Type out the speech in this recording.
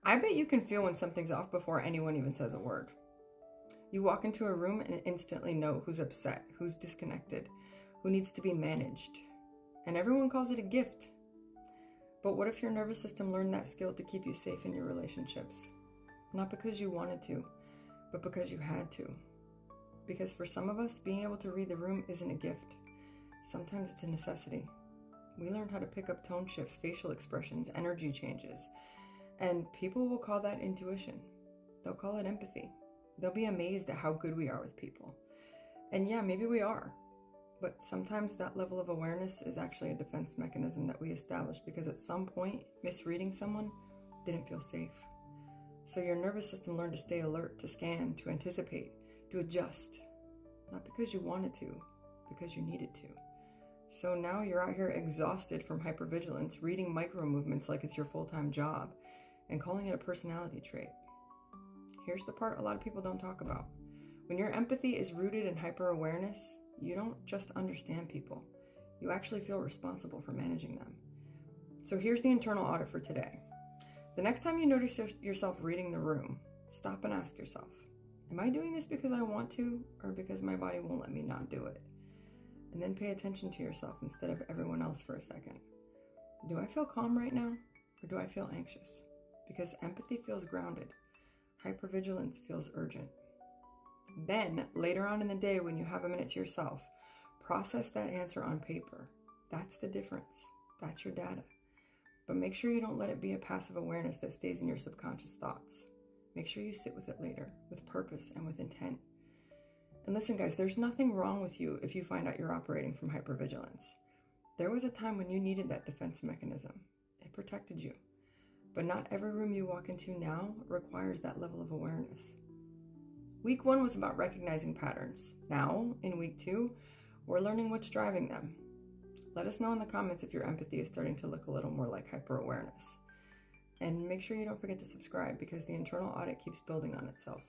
I bet you can feel when something's off before anyone even says a word. You walk into a room and instantly know who's upset, who's disconnected, who needs to be managed. And everyone calls it a gift. But what if your nervous system learned that skill to keep you safe in your relationships? Not because you wanted to, but because you had to. Because for some of us, being able to read the room isn't a gift. Sometimes it's a necessity. We learn how to pick up tone shifts, facial expressions, energy changes. And people will call that intuition. They'll call it empathy. They'll be amazed at how good we are with people. And yeah, maybe we are. But sometimes that level of awareness is actually a defense mechanism that we establish because at some point, misreading someone didn't feel safe. So your nervous system learned to stay alert, to scan, to anticipate, to adjust. Not because you wanted to, because you needed to. So now you're out here exhausted from hypervigilance, reading micro movements like it's your full-time job, and calling it a personality trait. Here's the part a lot of people don't talk about. When your empathy is rooted in hyper-awareness, you don't just understand people. You actually feel responsible for managing them. So here's the internal audit for today. The next time you notice yourself reading the room, stop and ask yourself, am I doing this because I want to, or because my body won't let me not do it? And then pay attention to yourself instead of everyone else for a second. Do I feel calm right now, or do I feel anxious? Because empathy feels grounded. Hypervigilance feels urgent. Then, later on in the day when you have a minute to yourself, process that answer on paper. That's the difference. That's your data. But make sure you don't let it be a passive awareness that stays in your subconscious thoughts. Make sure you sit with it later, with purpose and with intent. And listen, guys, there's nothing wrong with you if you find out you're operating from hypervigilance. There was a time when you needed that defense mechanism. It protected you. But not every room you walk into now requires that level of awareness. Week 1 was about recognizing patterns. Now, in week 2, we're learning what's driving them. Let us know in the comments if your empathy is starting to look a little more like hyper-awareness. And make sure you don't forget to subscribe because the internal audit keeps building on itself.